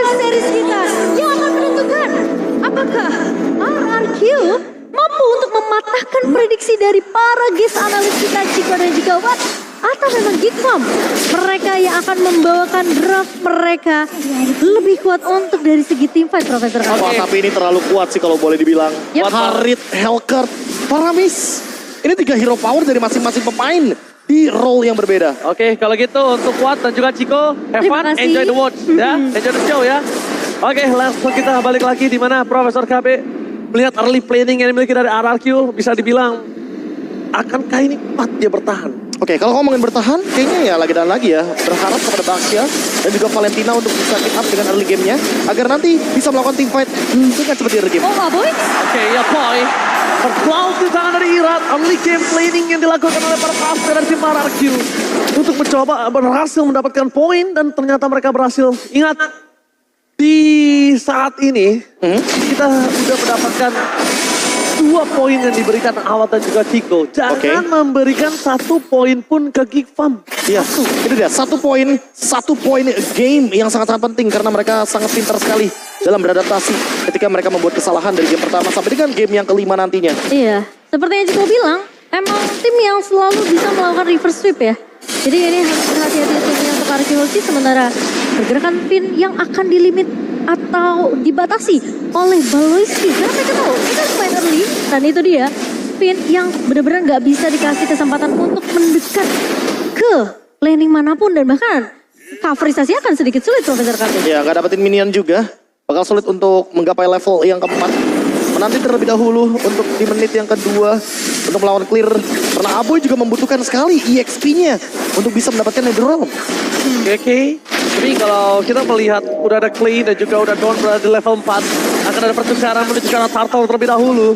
adalah series kita yang akan menentukan apakah RRQ mampu untuk mematahkan prediksi dari para guest analis kita Chico dan juga Watt, atau memang Geek Farm mereka yang akan membawakan draft mereka lebih kuat untuk dari segi team fight, Profesor. Wah, tapi ini terlalu kuat sih kalau boleh dibilang. Yep. Harit, Hellcurt, Paramis. Ini 3 hero power dari masing-masing pemain di role yang berbeda. Oke, kalau gitu untuk Watt dan juga Chico, have Terima fun, kasih. enjoy the watch ya, enjoy the show ya. Oke, langsung kita balik lagi di mana Profesor KB melihat early planning yang dimiliki dari RRQ, bisa dibilang akankah ini kuat dia bertahan? Oke, kalau ngomongin bertahan, kayaknya ya lagi dan lagi ya. Berharap kepada Baxia dan juga Valentina untuk bisa keep up dengan early game-nya. Agar nanti bisa melakukan team fight dengan seperti early game. Oh, boy. Oke, ya boy. Tercloud di tangan dari Irat, early game planning yang dilakukan oleh para pemain dari tim RRQ. Untuk mencoba berhasil mendapatkan poin dan ternyata mereka berhasil. Ingat, di saat ini kita sudah mendapatkan 2 poin yang diberikan Awat dan juga Chico. Jangan memberikan 1 poin pun ke Geek Farm. Iya, itu dia. 1 poin game yang sangat-sangat penting karena mereka sangat pintar sekali dalam beradaptasi ketika mereka membuat kesalahan dari game pertama sampai dengan game yang kelima nantinya. Iya, seperti yang Chico bilang, emang tim yang selalu bisa melakukan reverse sweep ya. Jadi ini harus hati-hati timnya untuk arkeologi, sementara pergerakan pin yang akan dilimit atau dibatasi oleh Baloyski. Karena mereka tahu, kita harus main early, dan itu dia pin yang benar-benar nggak bisa dikasih kesempatan untuk mendekat ke laning manapun, dan bahkan coverisasi akan sedikit sulit, Profesor Kate. Ya, nggak dapetin minion juga. Bakal sulit untuk menggapai level yang keempat. Menanti terlebih dahulu untuk di menit yang kedua untuk melawan clear. Karena Aboy juga membutuhkan sekali EXP-nya untuk bisa mendapatkan netherrealm. Oke. Tapi kalau kita melihat udah ada Clay dan juga udah Dawn berada di level 4. Akan ada pertukaran menuju ke arah Turtle terlebih dahulu.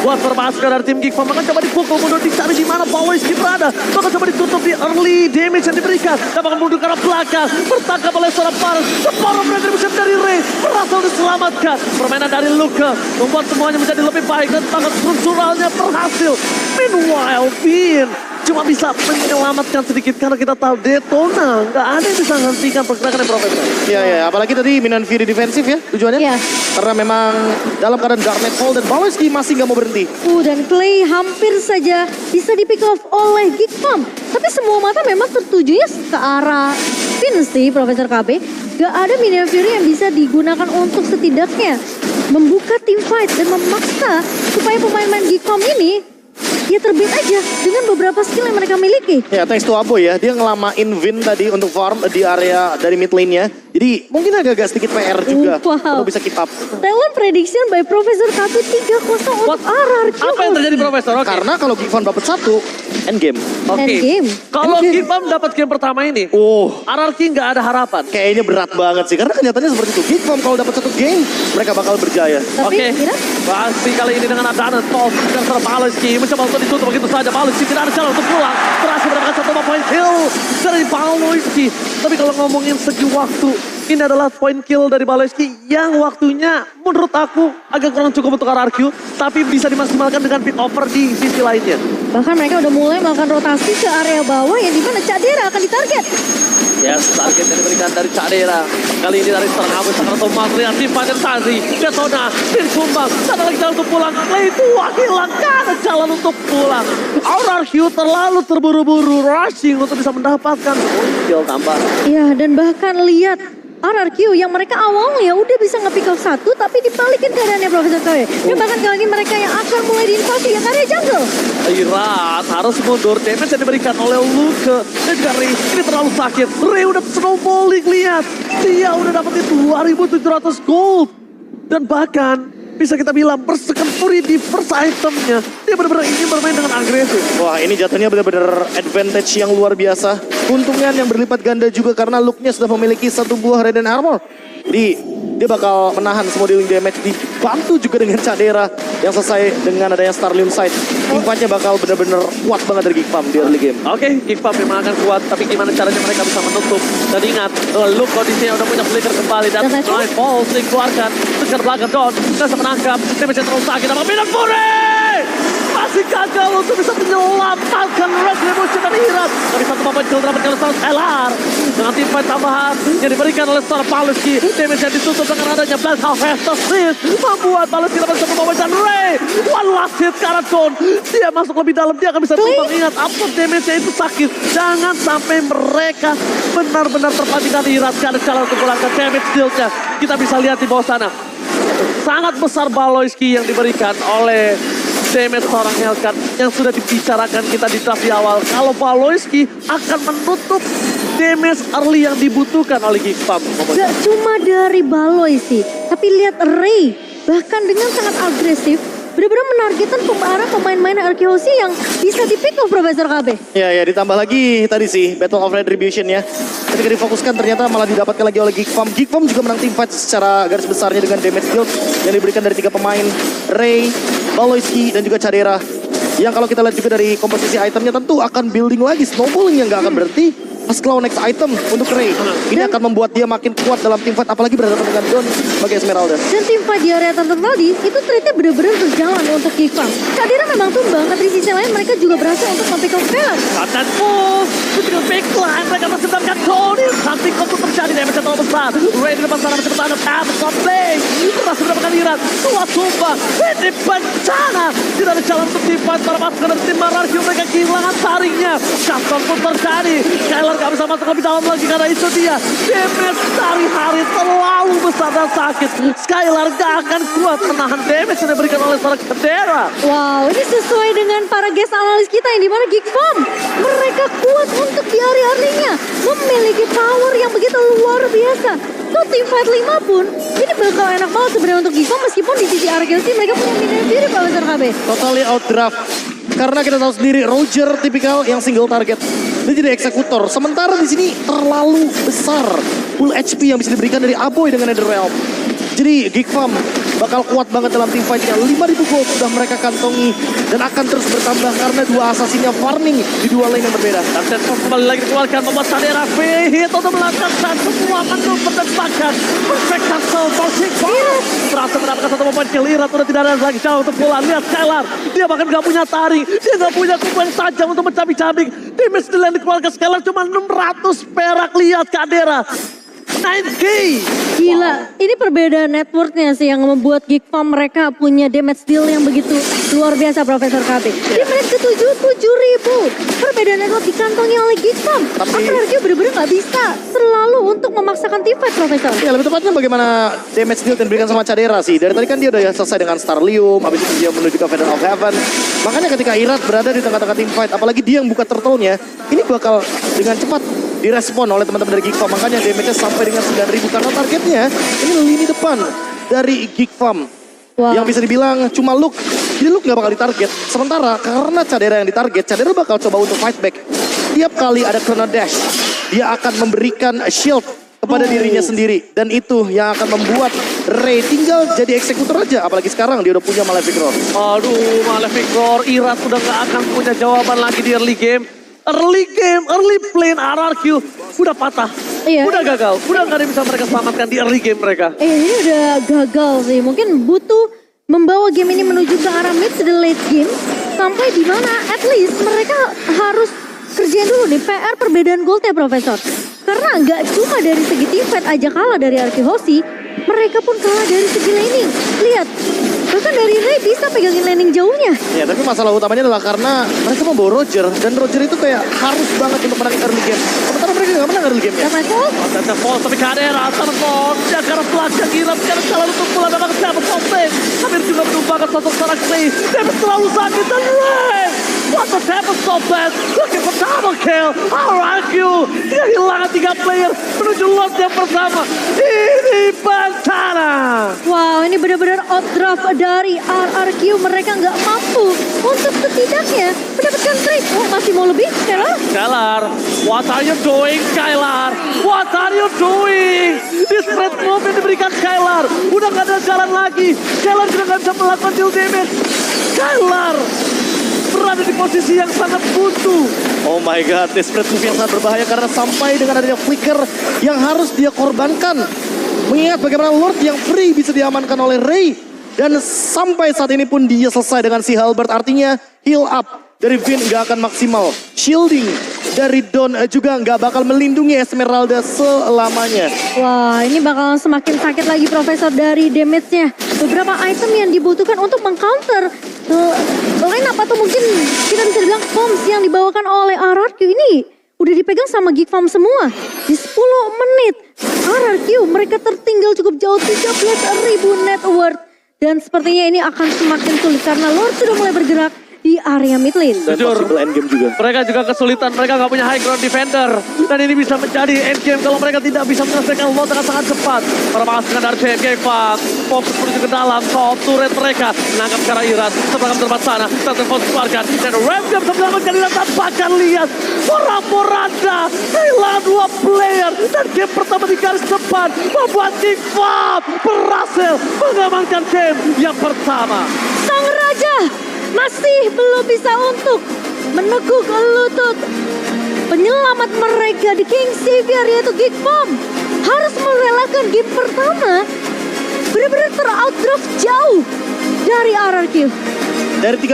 Buat permasukkan dari tim Geek Farm. Akan coba dipukul mundur, dicari di mana Baloyski berada. Bahkan coba ditutup di early damage yang diberikan. Dan bahkan mundur ke arah belakang. Tertangkap oleh seorang Paras. Separuh berada dari Ray. Berhasil diselamatkan. Permainan dari Luka membuat semuanya menjadi lebih baik. Dan tangan strukturalnya berhasil. Meanwhile, Finn cuma bisa menyelamatkan sedikit karena kita tahu Detona nggak ada yang bisa menghentikan pergerakan yang Profesor. Iya, ya. Apalagi tadi Minion Fury defensif ya tujuannya. Iya. Karena memang dalam keadaan Garnet Fall dan Baloyski masih nggak mau berhenti. Dan Clay hampir saja bisa di pick off oleh Geek Farm. Tapi semua mata memang tertujunya ke arah Finn sih, Profesor KB. Gak ada Minion Fury yang bisa digunakan untuk setidaknya membuka team fight dan memaksa supaya pemain-pemain Geek Farm ini ya terbit aja dengan beberapa skill yang mereka miliki. Ya, thanks to Aboy ya. Dia ngelamain Vin tadi untuk farm di area dari mid lane-nya. Jadi mungkin agak-agak sedikit PR juga Wow. untuk bisa keep up. Talent prediction by Profesor Katu 3-0 untuk RRQ. Apa yang terjadi Profesor? Oke. Karena kalau Geek Farm dapat 1, endgame. Oke. Endgame. Kalau Endgame. Geek Farm dapat game pertama ini, RRQ nggak ada harapan. Kayaknya berat banget sih. Karena kenyataannya seperti itu. Geek Farm kalau dapat 1 game, mereka bakal berjaya. Tapi Oke. kira Pasti kali ini dengan adanya Paul dan serta Baloyski mencoba untuk ditutup begitu saja. Baloyski tidak ada jalan untuk pulang. Berhasil mendapatkan 1 poin kill dari Baloyski. Tapi kalau ngomongin segi waktu, ini adalah poin kill dari Baloyski yang waktunya menurut aku agak kurang cukup untuk RRQ. Tapi bisa dimaksimalkan dengan pick over di sisi lainnya. bahkan mereka udah mulai melakukan rotasi ke area bawah yang dimana Cadera akan ditarget. Yes, target yang diberikan dari Cadera. Kali ini dari seorang Abu sangat otomatis. Lihat tim Fajar Sanzi, Detona, Pin Kumbang. Tak ada lagi jalan untuk pulang. Clay tua hilangkan jalan untuk pulang. RRQ terlalu terburu-buru rushing untuk bisa mendapatkan skill tambah. Ya, dan bahkan lihat RRQ yang mereka awalnya udah bisa nge-pick up 1 tapi dibalikin keadaannya Profesor Koe. Dan bahkan kali ini mereka yang akan mulai diinvasi ya area jungle. Irat harus mundur. Damage yang diberikan oleh Luke dan juga Ray. Ini terlalu sakit. Ray udah snowballing, lihat. Dia udah dapetin 2.700 gold. Dan bahkan bisa kita bilang bersekempuri di first itemnya. Dia benar-benar ingin bermain dengan agresif. Wah, ini jatuhnya benar-benar advantage yang luar biasa. Keuntungan yang berlipat ganda juga karena Luke-nya sudah memiliki 1 buah Radiant Armor. Jadi dia bakal menahan semua dealing damage, dibantu juga dengan Cadera yang selesai dengan adanya Starlium Sight. Impactnya bakal benar-benar kuat banget dari Geek Farm di early game. Oke, Geek Farm memang akan kuat, tapi gimana caranya mereka bisa menutup. Dan ingat, Luke kondisinya udah punya flicker kembali dan Night Falls dikeluarkan. Tekan belakang Don, bisa menangkap. Damage yang terlalu sakit, apa Minang Fury! masih gagal untuk bisa menyelamatkan Retribution dari Irat. Tapi satu momen kill dapatkan oleh seorang Skylar. Dengan tim fight tambahan yang diberikan oleh seorang Paluski. Damage yang ditutup dengan adanya Blast Harvester Fist. Membuat Paluski dapat satu momen dan Ray. One last hit ke arah Dawn. Dia masuk lebih dalam, dia akan bisa tumbang. Ingat, upload damage-nya itu sakit. Jangan sampai mereka benar-benar terpancing dari Irat. Gak ada cara untuk pulangkan damage deal-nya. Kita bisa lihat di bawah sana. Sangat besar Baloyski yang diberikan oleh damage seorang Hellcat yang sudah dibicarakan kita di draft di awal. Kalau Baloyski akan menutup damage early yang dibutuhkan oleh Geekfam. Gak cuma dari Baloy sih, tapi lihat Ray bahkan dengan sangat agresif benar-benar menargetkan pemain-pemain Arkehosi yang bisa di pick off Profesor KB. Ya, ditambah lagi tadi sih Battle of Retribution ya. Ketika difokuskan ternyata malah didapatkan lagi oleh Geekfam. Geekfam juga menang team fight secara garis besarnya dengan damage deal yang diberikan dari 3 pemain. Ray, Baloyski, dan juga Cadera. Yang kalau kita lihat juga dari komposisi itemnya tentu akan building lagi. Snowballing yang gak akan berhenti. Pas claw next item untuk Ray. Ini akan membuat dia makin kuat dalam team fight. Apalagi berhadapan dengan Dawn sebagai Esmeralda. Dan tim fight di area tertentu tadi, itu trade-nya benar-benar berjalan untuk Geekfam. Kadira memang tumbang, tapi di sisi lain mereka juga berhasil untuk mempick off Skylar. Akan move, ketika backline mereka masih mendapatkan Tony. Sampai untuk terjadi damage yang terlalu besar. Ray di depan sana masih bertahan, Pavs on play. Berhasil mendapatkan Irat, 2 tumbang. Ini bencana. Tidak ada jalan untuk tim fight para pasukan dari tim Mararkyu. Mereka kehilangan taringnya. Custom pun terjadi. Skylar gak bisa masuk lebih dalam lagi karena itu dia. Damage dari hari terlalu besar dan sakit. Skylar gak akan kuat menahan damage yang diberikan oleh seorang Cadera. Wow, ini sesuai dengan para guest analis kita yang dimana Geekfam. Mereka kuat untuk di area-areanya. Memiliki power yang begitu luar biasa. Tuh tim fight 5 pun, ini bakal enak banget sebenarnya untuk Geekfam meskipun di sisi Arkehosi mereka punya minion diri Profesor KB. Totally outdraft. Karena kita tahu sendiri Roger tipikal yang single target. Dia jadi eksekutor. Sementara di sini terlalu besar full HP yang bisa diberikan dari Aboy dengan Netherrealm. Jadi Geekfam bakal kuat banget dalam tim fight-nya. 5.000 gold sudah mereka kantongi dan akan terus bertambah karena 2 assassinnya farming di 2 lane yang berbeda. Dan Setford kembali lagi dikeluarkan membuat Cadera hit untuk melakukan semua manuver dan bahkan perfect cancel for Geekfam. Berhasil mendapatkan 1 momen kill. Irat udah tidak ada lagi jauh untuk bola. Lihat Skylar, dia bahkan gak punya taring, dia gak punya kuku yang tajam untuk mencabik-cabik. Damage deal yang dikeluarkan Skylar cuma 600 perak. Lihat Cadera 9K. Gila, ini perbedaan networknya sih yang membuat Geekfam mereka punya damage deal yang begitu luar biasa Profesor KB. Di menit ke-7, 7.000. Perbedaan network dikantongi oleh Geekfam. Tapi- Arkehosi bener-bener gak bisa selalu untuk memaksakan team fight Profesor. Ya lebih tepatnya bagaimana damage deal yang diberikan sama Cadera sih. Dari tadi kan dia udah selesai dengan Starlium, habis itu dia menuju ke Feather of Heaven. Makanya ketika Irat berada di tengah-tengah team fight, apalagi dia yang buka turtle-nya, ini bakal dengan cepat direspon oleh teman-teman dari Geekfam. Makanya damage-nya sampai dengan 9.000 karena targetnya ini lini depan dari Geekfam. Wow. Yang bisa dibilang cuma Luke. Jadi Luke gak bakal ditarget. Sementara karena Cadera yang ditarget, Cadera bakal coba untuk fight back. Tiap kali ada Chrono Dash, dia akan memberikan shield kepada dirinya sendiri. Dan itu yang akan membuat Ray tinggal jadi eksekutor aja. Apalagi sekarang dia udah punya Malefic Roar. Aduh, Malefic Roar, Irat udah gak akan punya jawaban lagi di early game. Early plane RRQ udah patah. Iya. Udah gagal, udah gak ada yang bisa mereka selamatkan di early game mereka. Ini udah gagal sih. Mungkin butuh membawa game ini menuju ke arah mid to the late game. Sampai di mana at least mereka harus kerjain dulu nih PR perbedaan gold ya Profesor. Karena nggak cuma dari segi team fight aja kalah dari Arkehosi, mereka pun kalah dari segi laning. Lihat, bahkan dari Ray bisa pegangin laning jauhnya. Ya tapi masalah utamanya adalah karena mereka mau bawa Roger. Dan Roger itu kayak harus banget untuk menang early game. Sementara mereka gak menang early game-nya. Karena Cole, Ada fall tapi Cadera, Tarkon, dia karena belakang Irat, karena jalan untuk pulang memang siapa Sopeng. Hampir juga menumbangkan sosok seorang Clay. Dia terlalu sakit dan Ray. What the hell Sopeng? Looking for double kill. RRQ, dia kehilangan 3 player menuju lot yang pertama. Ini bencana. wow ini benar-benar outdraft dari RRQ. Mereka nggak mampu untuk setidaknya mendapatkan trade. Oh masih mau lebih? Skylar? Skylar, what are you doing Skylar? What are you doing? This red move yang diberikan Skylar. Udah gak ada jalan lagi. Skylar sudah gak bisa melakukan deal damage. Skylar berada di posisi yang sangat buntu. Oh my god, desperate move yang sangat berbahaya karena sampai dengan adanya flicker yang harus dia korbankan. Mengingat bagaimana Lord yang free bisa diamankan oleh Ray. Dan sampai saat ini pun dia selesai dengan si Halberd. Artinya heal up dari Vin nggak akan maksimal. Shielding dari Don juga nggak bakal melindungi Esmeralda selamanya. Wah, ini bakalan semakin sakit lagi Profesor dari damage-nya. Beberapa item yang dibutuhkan untuk mengcounter line up atau mungkin kita bisa bilang bombs yang dibawakan oleh RRQ ini udah dipegang sama Geek Farm semua. Di 10 menit RRQ mereka tertinggal cukup jauh 13.000 net worth. Dan sepertinya ini akan semakin sulit karena Lord sudah mulai bergerak di area mid lane. Dan Jujur. possible endgame juga. Mereka juga kesulitan, mereka nggak punya high ground defender. Dan ini bisa menjadi endgame kalau mereka tidak bisa menyelesaikan lot dengan sangat cepat. Permasalahan dari CNG Pak, fokus menuju ke dalam, top turret mereka. Menangkap ke arah Iran, seberang tempat sana, dan fokus keluarkan. Dan Ramgam sebelah menjadi tampakan lihat. Poranda kehilangan 2 player. Dan game pertama di garis depan membuat King Fab berhasil mengamankan game yang pertama. Sang Raja masih belum bisa untuk meneguk lutut. Penyelamat mereka di King Savior yaitu Geek Farm harus merelakan game pertama. Benar-benar ter-outdraft jauh dari RRQ. Dari 3